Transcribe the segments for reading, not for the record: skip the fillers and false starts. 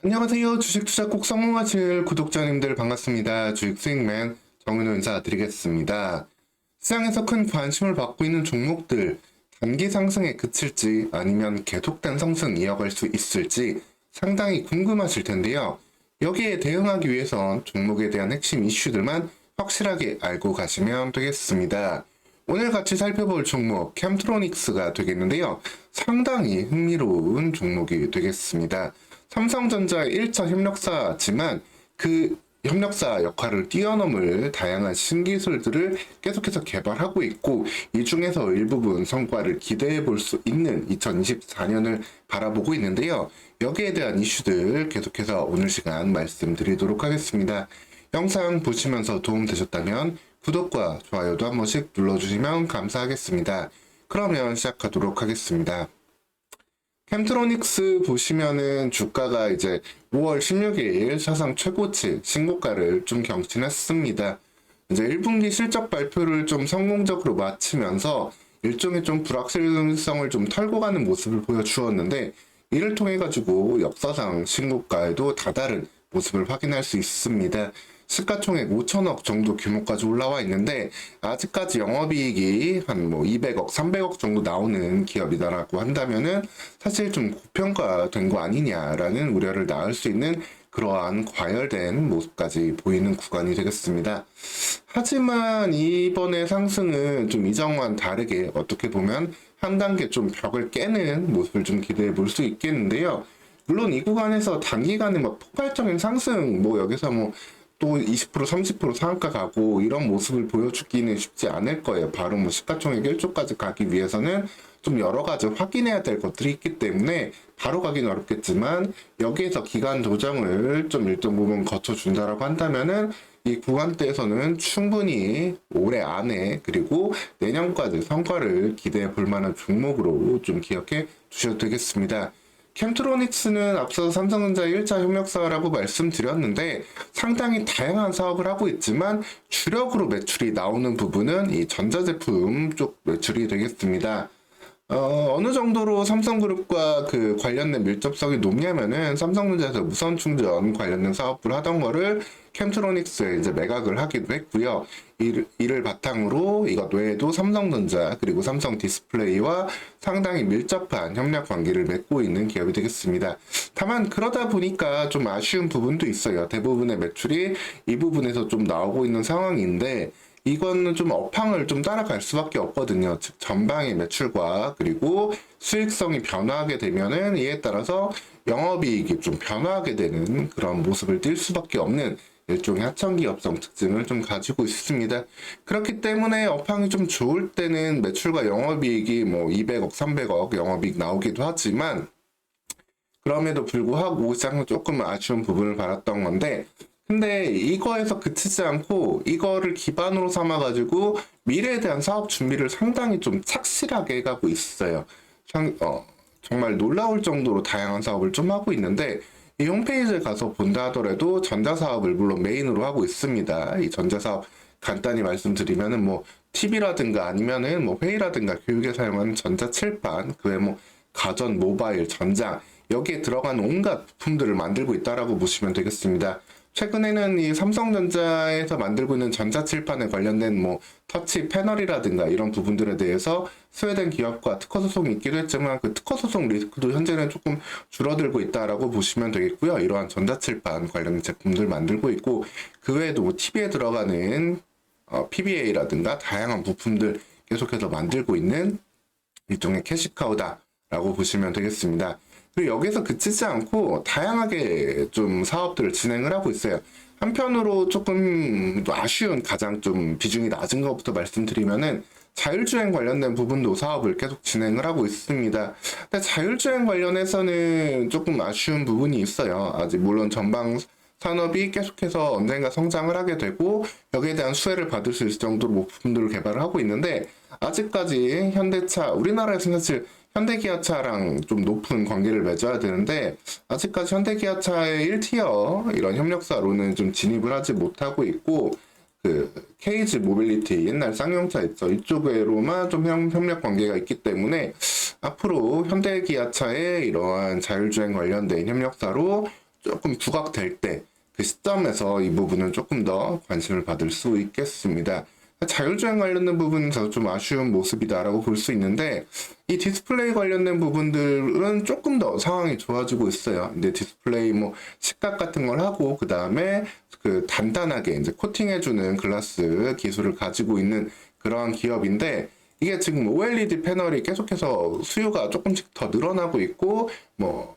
안녕하세요. 주식 투자 꼭 성공하실 구독자님들 반갑습니다. 주식 수익맨 정은호 인사드리겠습니다. 시장에서 큰 관심을 받고 있는 종목들, 단기 상승에 그칠지 아니면 계속된 상승 이어갈 수 있을지 상당히 궁금하실 텐데요. 여기에 대응하기 위해선 종목에 대한 핵심 이슈들만 확실하게 알고 가시면 되겠습니다. 오늘 같이 살펴볼 종목 캠트로닉스가 되겠는데요. 상당히 흥미로운 종목이 되겠습니다. 삼성전자 1차 협력사지만 그 협력사 역할을 뛰어넘을 다양한 신기술들을 계속해서 개발하고 있고, 이 중에서 일부분 성과를 기대해 볼 수 있는 2024년을 바라보고 있는데요. 여기에 대한 이슈들 계속해서 오늘 시간 말씀드리도록 하겠습니다. 영상 보시면서 도움 되셨다면 구독과 좋아요도 한 번씩 눌러주시면 감사하겠습니다. 그러면 시작하도록 하겠습니다. 캠트로닉스 보시면은 주가가 이제 5월 16일 사상 최고치 신고가를 좀 경신했습니다. 이제 1분기 실적 발표를 좀 성공적으로 마치면서 일종의 좀 불확실성을 좀 털고 가는 모습을 보여주었는데, 이를 통해 가지고 역사상 신고가에도 다다른 모습을 확인할 수 있습니다. 시가총액 5천억 정도 규모까지 올라와 있는데, 아직까지 영업이익이 한 200억, 300억 정도 나오는 기업이다라고 한다면은 사실 좀 고평가된 거 아니냐라는 우려를 낳을 수 있는 그러한 과열된 모습까지 보이는 구간이 되겠습니다. 하지만 이번의 상승은 좀 이전과는 다르게 어떻게 보면 한 단계 좀 벽을 깨는 모습을 좀 기대해 볼 수 있겠는데요. 물론 이 구간에서 단기간에 폭발적인 상승, 여기서 또 20%, 30% 상한가 가고 이런 모습을 보여주기는 쉽지 않을 거예요. 바로 시가총액 1조까지 가기 위해서는 좀 여러 가지 확인해야 될 것들이 있기 때문에 바로 가기는 어렵겠지만, 여기에서 기간 조정을 좀 일정 부분 거쳐준다라고 한다면은 이 구간대에서는 충분히 올해 안에 그리고 내년까지 성과를 기대해 볼 만한 종목으로 좀 기억해 주셔도 되겠습니다. 캠트로닉스는 앞서 삼성전자 1차 협력사라고 말씀드렸는데, 상당히 다양한 사업을 하고 있지만 주력으로 매출이 나오는 부분은 이 전자제품 쪽 매출이 되겠습니다. 어느 정도로 삼성그룹과 그 관련된 밀접성이 높냐면은 삼성전자에서 무선 충전 관련된 사업을 하던 거를 캠트로닉스에 이제 매각을 하기도 했고요. 이를 바탕으로 이것 외에도 삼성전자 그리고 삼성 디스플레이와 상당히 밀접한 협력 관계를 맺고 있는 기업이 되겠습니다. 다만 그러다 보니까 좀 아쉬운 부분도 있어요. 대부분의 매출이 이 부분에서 좀 나오고 있는 상황인데, 이거는 좀 업황을 좀 따라갈 수밖에 없거든요. 즉 전방의 매출과 그리고 수익성이 변화하게 되면은 이에 따라서 영업이익이 좀 변화하게 되는 그런 모습을 띌 수밖에 없는 일종의 하청기업성 특징을 좀 가지고 있습니다. 그렇기 때문에 업황이 좀 좋을 때는 매출과 영업이익이 200억, 300억 영업이익 나오기도 하지만, 그럼에도 불구하고 시장은 조금 아쉬운 부분을 받았던 건데, 근데 이거에서 그치지 않고 이거를 기반으로 삼아가지고 미래에 대한 사업 준비를 상당히 좀 착실하게 해가고 있어요. 정말 놀라울 정도로 다양한 사업을 좀 하고 있는데, 이 홈페이지에 가서 본다 하더라도 전자사업을 물론 메인으로 하고 있습니다. 이 전자사업 간단히 말씀드리면은 TV라든가 아니면은 회의라든가 교육에 사용하는 전자칠판, 그 외 가전, 모바일, 전장, 여기에 들어간 온갖 부품들을 만들고 있다라고 보시면 되겠습니다. 최근에는 이 삼성전자에서 만들고 있는 전자칠판에 관련된 터치 패널이라든가 이런 부분들에 대해서 스웨덴 기업과 특허 소송이 있기도 했지만, 그 특허 소송 리스크도 현재는 조금 줄어들고 있다라고 보시면 되겠고요. 이러한 전자칠판 관련 제품들 만들고 있고, 그 외에도 TV에 들어가는 PBA라든가 다양한 부품들 계속해서 만들고 있는 일종의 캐시카우다라고 보시면 되겠습니다. 그리고 여기서 그치지 않고 다양하게 좀 사업들을 진행을 하고 있어요. 한편으로 조금 아쉬운, 가장 좀 비중이 낮은 것부터 말씀드리면은 자율주행 관련된 부분도 사업을 계속 진행을 하고 있습니다. 근데 자율주행 관련해서는 조금 아쉬운 부분이 있어요. 아직 물론 전방 산업이 계속해서 언젠가 성장을 하게 되고 여기에 대한 수혜를 받을 수 있을 정도로 부품들을 개발을 하고 있는데, 아직까지 현대차, 우리나라에서는 사실 현대기아차랑 좀 높은 관계를 맺어야 되는데, 아직까지 현대기아차의 1티어 이런 협력사로는 좀 진입을 하지 못하고 있고, 그 KG 모빌리티, 옛날 쌍용차 있죠, 이쪽으로만 좀 협력 관계가 있기 때문에 앞으로 현대기아차의 이러한 자율주행 관련된 협력사로 조금 부각될 때 그 시점에서 이 부분은 조금 더 관심을 받을 수 있겠습니다. 자율주행 관련된 부분은 좀 아쉬운 모습이다라고 볼 수 있는데, 이 디스플레이 관련된 부분들은 조금 더 상황이 좋아지고 있어요. 근데 디스플레이 뭐 식각 같은 걸 하고 그 다음에 그 단단하게 이제 코팅해주는 글라스 기술을 가지고 있는 그러한 기업인데, 이게 지금 OLED 패널이 계속해서 수요가 조금씩 더 늘어나고 있고, 뭐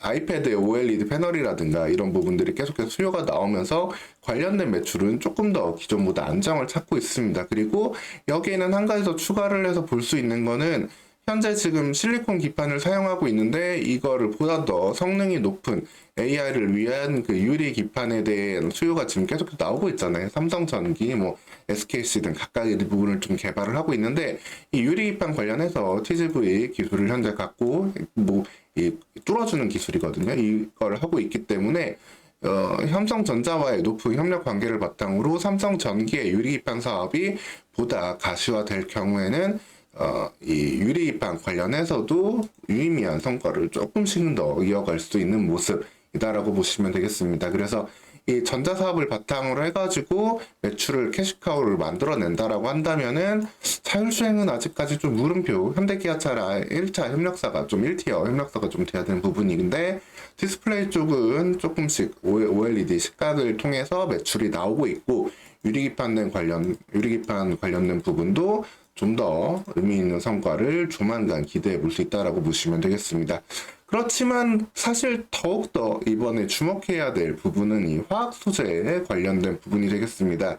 아이패드의 OLED 패널이라든가 이런 부분들이 계속해서 수요가 나오면서 관련된 매출은 조금 더 기존보다 안정을 찾고 있습니다. 그리고 여기에는 한 가지 더 추가를 해서 볼 수 있는 거는, 현재 지금 실리콘 기판을 사용하고 있는데 이거를 보다 더 성능이 높은 AI를 위한 그 유리 기판에 대한 수요가 지금 계속 나오고 있잖아요. 삼성전기, 뭐 SKC 등 각각의 부분을 좀 개발을 하고 있는데, 이 유리 기판 관련해서 TGV 기술을 현재 갖고 이 뚫어주는 기술이거든요. 이걸 하고 있기 때문에 삼성전자와의 높은 협력 관계를 바탕으로 삼성전기의 유리기판 사업이 보다 가시화될 경우에는 이 유리기판 관련해서도 유의미한 성과를 조금씩은 더 이어갈 수 있는 모습이다라고 보시면 되겠습니다. 그래서 이 전자 사업을 바탕으로 해가지고 매출을 캐시카우를 만들어낸다라고 한다면은, 자율주행은 아직까지 좀 물음표, 현대기아차랑 1차 협력사가 좀 1티어 협력사가 좀 돼야 되는 부분인데, 디스플레이 쪽은 조금씩 OLED 식각을 통해서 매출이 나오고 있고, 유리기판 관련된 부분도 좀 더 의미 있는 성과를 조만간 기대해 볼 수 있다라고 보시면 되겠습니다. 그렇지만 사실 더욱더 이번에 주목해야 될 부분은 이 화학 소재에 관련된 부분이 되겠습니다.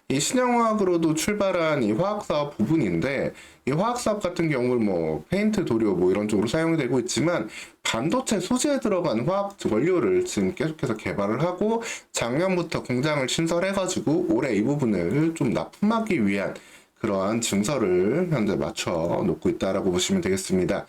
이 신형화학으로도 출발한 이 화학 사업 부분인데, 이 화학 사업 같은 경우는 뭐 페인트 도료 뭐 이런 쪽으로 사용이 되고 있지만, 반도체 소재에 들어간 화학 원료를 지금 계속해서 개발을 하고 작년부터 공장을 신설해가지고 올해 이 부분을 좀 납품하기 위한 그러한 증서를 현재 맞춰 놓고 있다라고 보시면 되겠습니다.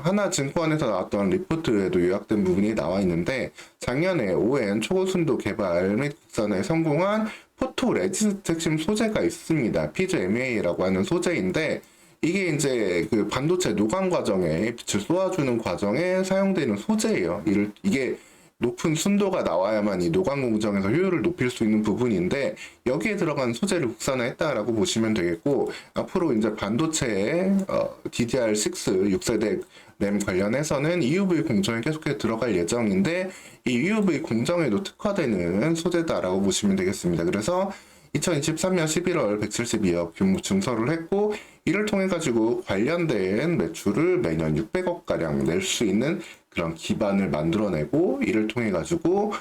하나증권에서 나왔던 리포트에도 요약된 부분이 나와 있는데, 작년에 ON 초고순도 개발 및 국산에 성공한 포토 레지스트 핵심 소재가 있습니다. PGMA라고 하는 소재인데, 이게 이제 그 반도체 노광 과정에 빛을 쏘아주는 과정에 사용되는 소재예요. 이게 높은 순도가 나와야만 이 노광 공정에서 효율을 높일 수 있는 부분인데, 여기에 들어간 소재를 국산화했다라고 보시면 되겠고, 앞으로 이제 반도체에 DDR6 6세대 램 관련해서는 EUV 공정에 계속해서 들어갈 예정인데, 이 EUV 공정에도 특화되는 소재다라고 보시면 되겠습니다. 그래서 2023년 11월 172억 규모 증설을 했고, 이를 통해 가지고 관련된 매출을 매년 600억 가량 낼 수 있는 그런 기반을 만들어내고, 이를 통해 가지고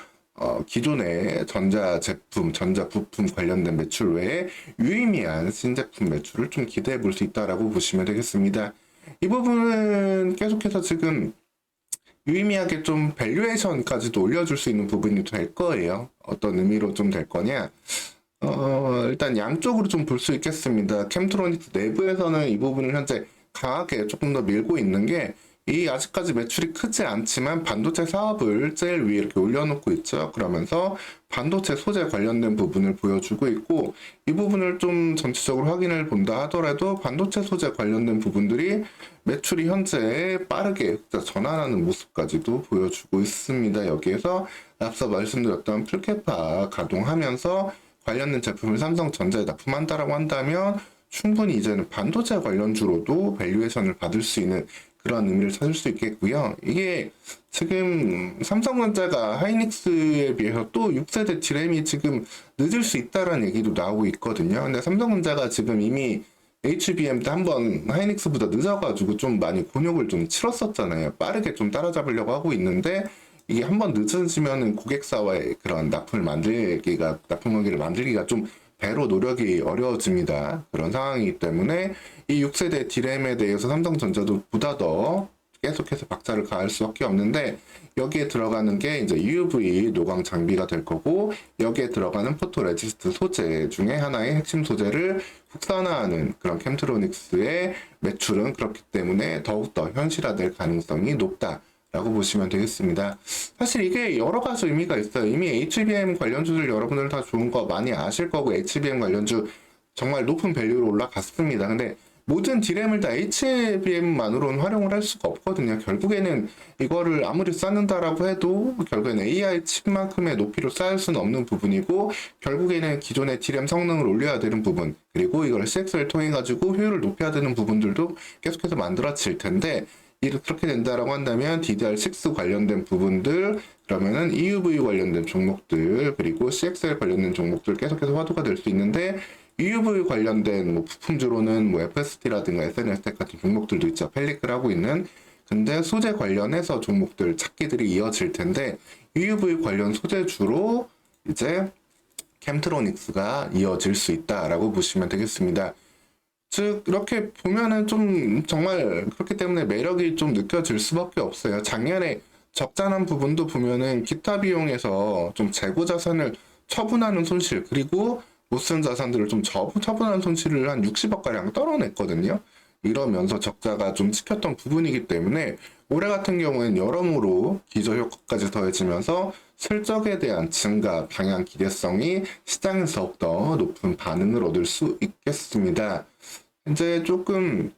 기존의 전자 제품, 전자 부품 관련된 매출 외에 유의미한 신제품 매출을 좀 기대해 볼 수 있다라고 보시면 되겠습니다. 이 부분은 계속해서 지금 유의미하게 좀 밸류에이션까지도 올려줄 수 있는 부분이 될 거예요. 어떤 의미로 좀 될 거냐? 일단 양쪽으로 좀 볼 수 있겠습니다. 캠트로닉스 내부에서는 이 부분을 현재 강하게 조금 더 밀고 있는 게, 이 아직까지 매출이 크지 않지만 반도체 사업을 제일 위에 이렇게 올려놓고 있죠. 그러면서 반도체 소재 관련된 부분을 보여주고 있고, 이 부분을 좀 전체적으로 확인을 본다 하더라도 반도체 소재 관련된 부분들이 매출이 현재 빠르게 전환하는 모습까지도 보여주고 있습니다. 여기에서 앞서 말씀드렸던 풀케파 가동하면서 관련된 제품을 삼성전자에 납품한다라고 한다면, 충분히 이제는 반도체 관련주로도 밸류에이션을 받을 수 있는 그런 의미를 찾을 수 있겠고요. 이게 지금 삼성전자가 하이닉스에 비해서 또 6세대 D램이 지금 늦을 수 있다라는 얘기도 나오고 있거든요. 근데 삼성전자가 지금 이미 HBM 때 한번 하이닉스보다 늦어가지고 좀 많이 곤욕을 좀 치렀었잖아요. 빠르게 좀 따라잡으려고 하고 있는데, 이게 한번 늦어지면은 고객사와의 그런 납품하기를 만들기가 좀 배로 노력이 어려워집니다. 그런 상황이기 때문에 이 6세대 D램에 대해서 삼성전자도 보다 더 계속해서 박차를 가할 수밖에 없는데, 여기에 들어가는 게 이제 EUV 노광 장비가 될 거고, 여기에 들어가는 포토 레지스트 소재 중에 하나의 핵심 소재를 국산화하는 그런 캠트로닉스의 매출은 그렇기 때문에 더욱더 현실화될 가능성이 높다 라고 보시면 되겠습니다. 사실 이게 여러 가지 의미가 있어요. 이미 HBM 관련주들 여러분들 다 좋은 거 많이 아실 거고, HBM 관련주 정말 높은 밸류로 올라갔습니다. 근데 모든 D램을 다 HBM만으로는 활용을 할 수가 없거든요. 결국에는 이거를 아무리 쌓는다라고 해도 결국에는 AI 칩만큼의 높이로 쌓을 수는 없는 부분이고, 결국에는 기존의 D램 성능을 올려야 되는 부분, 그리고 이걸 CX를 통해 가지고 효율을 높여야 되는 부분들도 계속해서 만들어질 텐데, 그렇게 된다라고 한다면 DDR6 관련된 부분들, 그러면은 EUV 관련된 종목들, 그리고 CXL 관련된 종목들 계속해서 화두가 될 수 있는데, EUV 관련된 뭐 부품주로는 뭐 FST라든가 SNS텍 같은 종목들도 있죠. 펠리클 하고 있는. 근데 소재 관련해서 종목들 찾기들이 이어질 텐데, EUV 관련 소재주로 이제 캠트로닉스가 이어질 수 있다라고 보시면 되겠습니다. 즉 이렇게 보면은 좀 정말 그렇기 때문에 매력이 좀 느껴질 수밖에 없어요. 작년에 적잖은 부분도 보면은 기타 비용에서 좀 재고 자산을 처분하는 손실, 그리고 못 쓴 자산들을 좀 처분하는 손실을 한 60억 가량 떨어냈거든요. 이러면서 적자가 좀 찍혔던 부분이기 때문에 올해 같은 경우에는 여러모로 기저효과까지 더해지면서 실적에 대한 증가 방향 기대성이 시장에서 더욱더 높은 반응을 얻을 수 있겠습니다. 이제 조금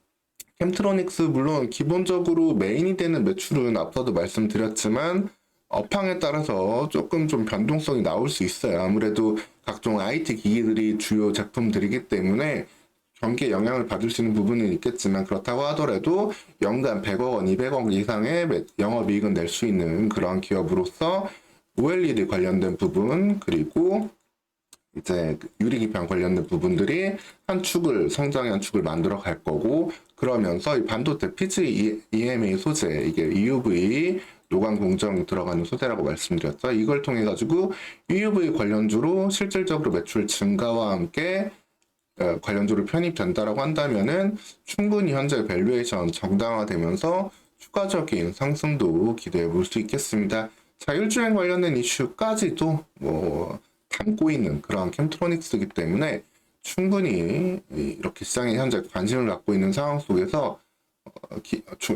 캠트로닉스 물론 기본적으로 메인이 되는 매출은 앞서도 말씀드렸지만 업황에 따라서 조금 좀 변동성이 나올 수 있어요. 아무래도 각종 IT 기기들이 주요 제품들이기 때문에 경기에 영향을 받을 수 있는 부분은 있겠지만, 그렇다고 하더라도 연간 100억 원, 200억 이상의 영업이익은 낼 수 있는 그런 기업으로서 OLED 관련된 부분, 그리고 이제 유리기판 관련된 부분들이 한 축을, 성장의 한 축을 만들어 갈 거고, 그러면서 이 반도체 PGMA 소재, 이게 EUV 노광 공정 들어가는 소재라고 말씀드렸죠. 이걸 통해 가지고 EUV 관련주로 실질적으로 매출 증가와 함께 관련주로 편입된다라고 한다면은 충분히 현재 밸류에이션 정당화되면서 추가적인 상승도 기대해 볼 수 있겠습니다. 자율주행 관련된 이슈까지도 담고 있는 그런 캠트로닉스이기 때문에 충분히 이렇게 시장에 현재 관심을 갖고 있는 상황 속에서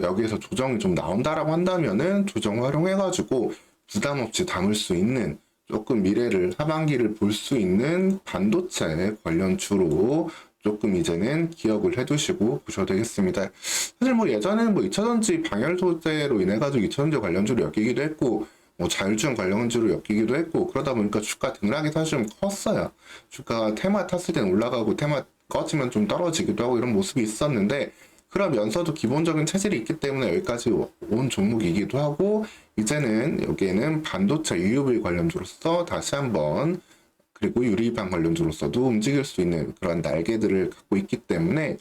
여기에서 조정이 좀 나온다라고 한다면은 조정 활용해가지고 부담 없이 담을 수 있는, 조금 미래를 하반기를 볼 수 있는 반도체 관련주로 조금 이제는 기억을 해두시고 보셔도 되겠습니다. 사실 뭐 예전에는 뭐 2차전지 방열 소재로 인해 가지고 2차전지 관련주로 엮이기도 했고, 뭐 자율주행 관련주로 엮이기도 했고, 그러다 보니까 주가 등락이 사실 좀 컸어요. 주가가 테마 탔을 때는 올라가고 테마 꺼지면 좀 떨어지기도 하고 이런 모습이 있었는데, 그러면서도 기본적인 체질이 있기 때문에 여기까지 온 종목이기도 하고, 이제는 여기에는 반도체 EUV 관련주로서 다시 한번, 그리고 유리기판 관련주로서도 움직일 수 있는 그런 날개들을 갖고 있기 때문에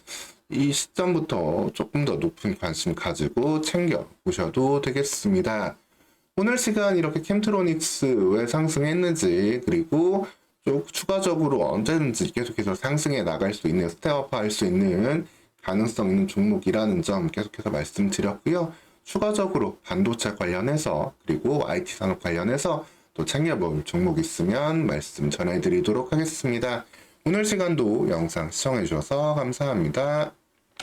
이 시점부터 조금 더 높은 관심 가지고 챙겨 보셔도 되겠습니다. 오늘 시간 이렇게 캠트로닉스 왜 상승했는지, 그리고 좀 추가적으로 언제든지 계속해서 상승해 나갈 수 있는, 스텝업 할 수 있는 가능성 있는 종목이라는 점 계속해서 말씀드렸고요. 추가적으로 반도체 관련해서, 그리고 IT 산업 관련해서 또 챙겨볼 종목 있으면 말씀 전해드리도록 하겠습니다. 오늘 시간도 영상 시청해 주셔서 감사합니다.